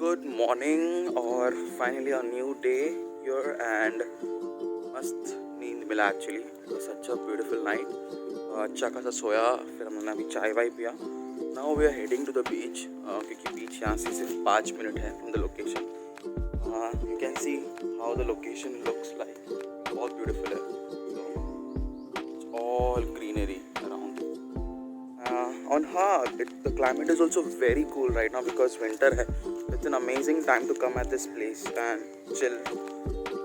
Good morning और finally a new day here and मस्त नींद मिला actually. It was such a beautiful night. अच्छा खासा सोया, फिर हमने अभी चाय वाय पिया. Now we are heading to the beach क्योंकि बीच यहाँ से सिर्फ 5 मिनट है from the location. You can see how the location looks like. बहुत ब्यूटीफुल है. So all greenery around. On the climate is also very cool right now because winter है. It's an amazing time to come at this place and chill.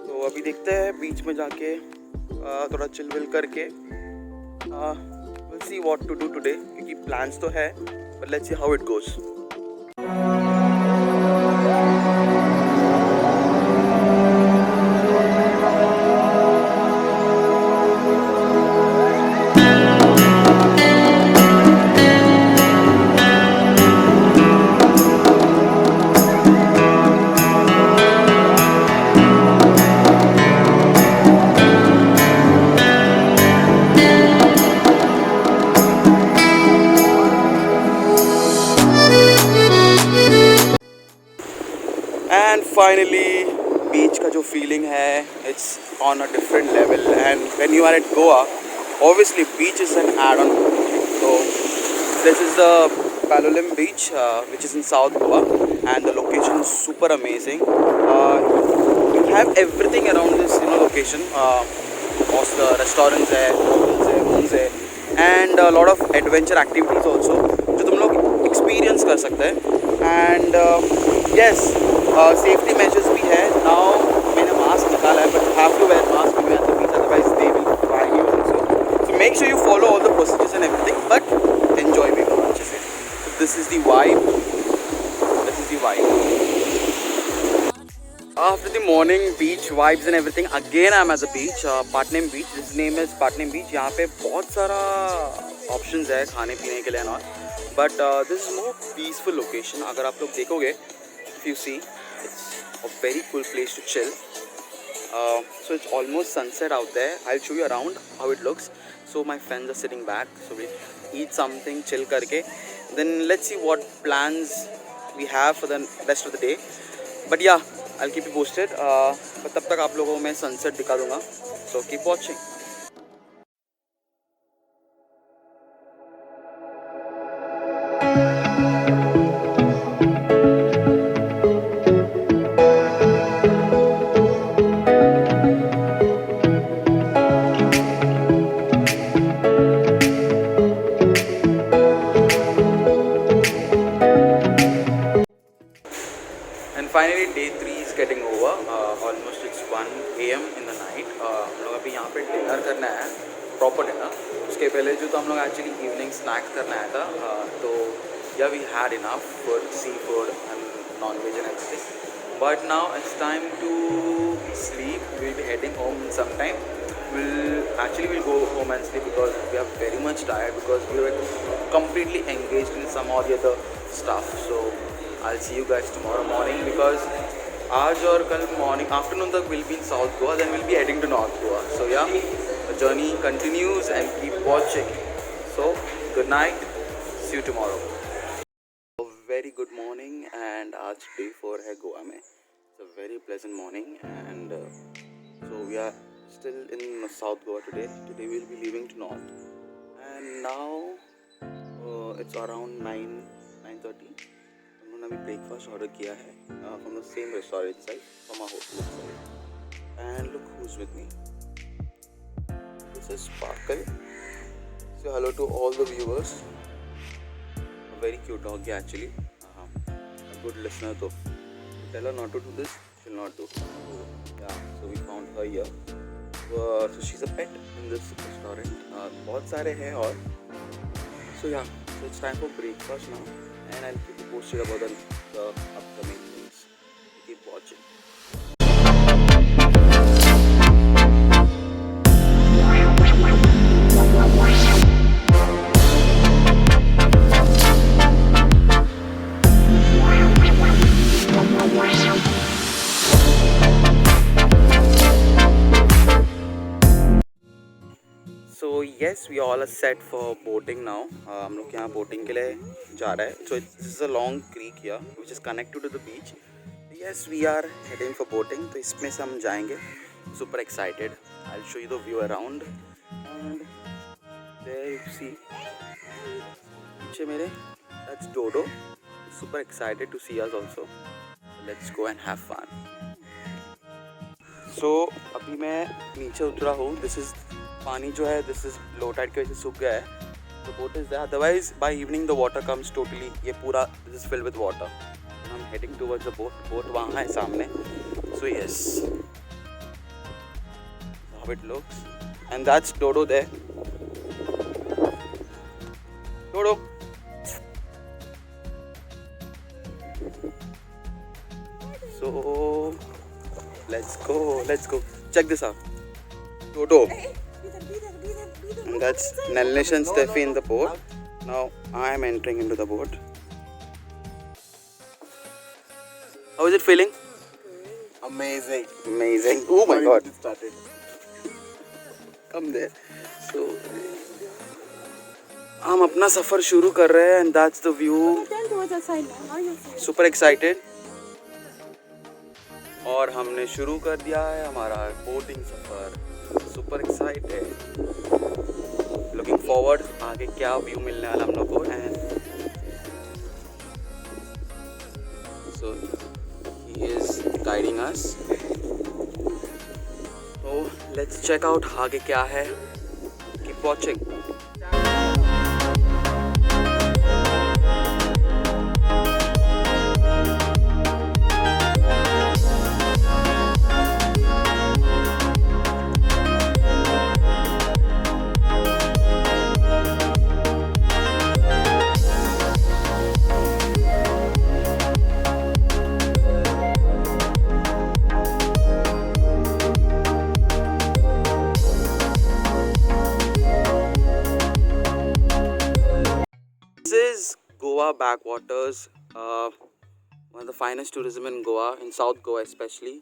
तो अभी देखते हैं बीच में जाके थोड़ा चिल विल करके we'll see what to do today क्योंकि plans तो है but let's see how it goes. And finally beach का जो फीलिंग है it's on a different level. And when you are at Goa obviously beach is an add on. तो this is the Palolem beach which is in South Goa and the location is super amazing. You have everything around this location. Most restaurants है, hotels है, rooms है and a lot of adventure activities also जो तुम लोग experience कर सकते हैं. And yes, safety measures भी है. नाउ मैंने मास्क निकाला है but you have to wear mask when you are at the beach, otherwise they will fine you also. So make sure you follow all the procedures and everything but enjoy भी करो अच्छे से. So this is the vibe. This is the vibe. After the morning beach vibes and everything, again I'm at the beach, Patnam Beach. This name is Patnam Beach. यहाँ पे बहुत सारा options है खाने पीने के लिए ना. But this is more peaceful location. अगर आप लोग देखोगे, if you see, it's a very cool place to chill. So it's almost sunset out there. I'll show you around how it looks. So my friends are sitting back. So we eat something, chill करके. Then let's see what plans we have for the rest of the day. But yeah, I'll keep you posted. But तब तक आप लोगों को मैं sunset दिखा दूँगा. So keep watching. And finally day 3 is getting over. Almost it's 1 AM in the night. हम लोग अभी यहाँ पे डिनर करना है, प्रॉपर डिनर. उसके पहले जो तो हम लोग एक्चुअली इवनिंग स्नैक्स करना आया था. तो yeah we had enough for sea food and non veg and everything. But now it's time to sleep. We will be heading home in some time. We'll go home and sleep because we are very much tired because we were completely engaged in some or the other stuff. So I'll see you guys tomorrow morning because आज और कल morning afternoon तक we'll be in South Goa, then we'll be heading to North Goa. So yeah, the journey continues and keep watching. So good night, see you tomorrow. A very good morning and आज day 4 है गोवा में. It's a very pleasant morning and so we are still in South Goa today. Today we'll be leaving to North and now it's around 9:30. हमने अभी breakfast order किया है from the same restaurant side, from our hotel side. And look who's with me. This is Sparkle. Say hello to all the viewers. A very cute dog actually. A good listener though. Tell her not to do this, she'll not do. Yeah, so we found her here. So she's a pet in this restaurant. बहुत सारे हैं और so yeah, so it's time for breakfast now. And I'll keep you posted about the upcoming things. Keep watching. So guess we all are set for boating now. हम लोग यहाँ boating के लिए जा रहे हैं. So this is a long creek here which is connected to the beach. Yes, we are heading for boating. तो इसमें से हम जाएंगे. Super excited. I'll show you the view around. And there you see. पीछे मेरे. That's Dodo. Super excited to see us also. Let's go and have fun. So अभी मैं नीचे उतरा हूँ. This is पानी जो है this is low tide की वजह से सूख गया है. The boat is there. Otherwise by evening the water comes totally. ये पूरा this is filled with water. And I'm heading towards the boat. Boat वहाँ है सामने. So yes. How it looks. And that's Dodo there. Dodo. So let's go. Check this out. Dodo. And that's Nelnish and Steffi in the boat. Now I am entering into the boat. How is it feeling? Amazing. Oh my god. It started. Come there. So हम अपना सफर शुरू कर रहे हैं and that's the view. Super excited. और हमने शुरू कर दिया है हमारा बोटिंग सफर. Super excited. लुकिंग फॉरवर्ड आगे क्या व्यू मिलने वाला हम लोग को. And so he is guiding us. तो लेट्स चेक आउट आगे क्या है. Keep watching. Goa backwaters, one of the finest tourism in Goa, in South Goa especially.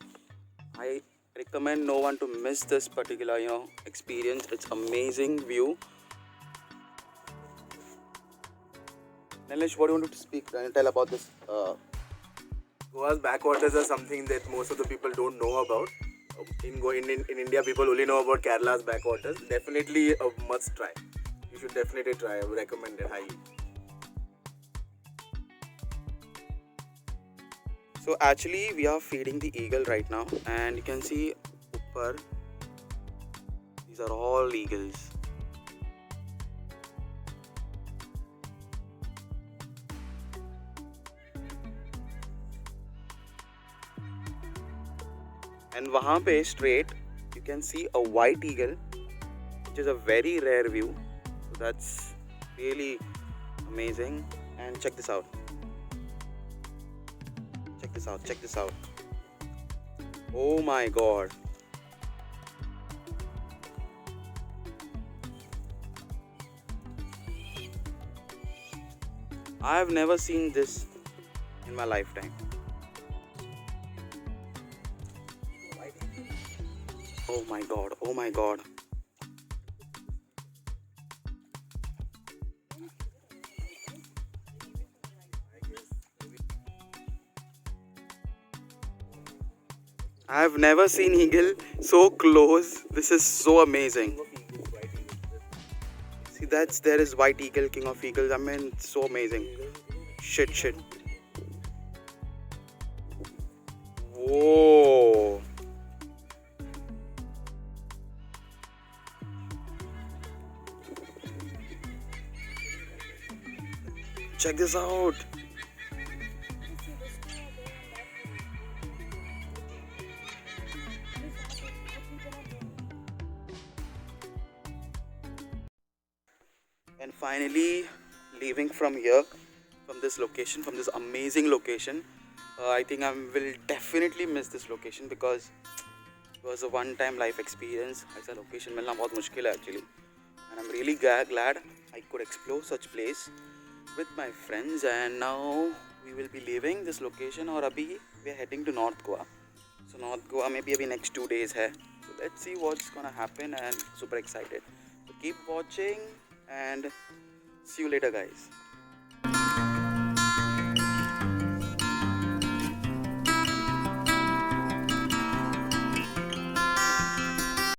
I recommend no one to miss this particular experience. It's amazing view. Nelesh, what do you want to speak and tell about this? Goa's backwaters are something that most of the people don't know about. In India, people only know about Kerala's backwaters. Definitely a must try. You should definitely try. I would recommend it highly. So actually we are feeding the eagle right now, and you can see upar these are all eagles. And वहाँ पे straight you can see a white eagle, which is a very rare view. So that's really amazing. And check this out. Check this out. Oh my god. I have never seen this in my lifetime. Oh my god. I have never seen eagle so close. This is so amazing. See, there is white eagle, king of eagles. I mean, it's so amazing. Shit. Whoa. Check this out. And finally leaving from here, from this location, from this amazing location. I think I will definitely miss this location because it was a one-time life experience. ऐसा location मिलना बहुत मुश्किल है actually, and I'm really glad I could explore such place with my friends. And now we will be leaving this location और अभी we are heading to North Goa. So North Goa में भी अभी next 2 days है. So let's see what's gonna happen and super excited. So keep watching and see you later guys.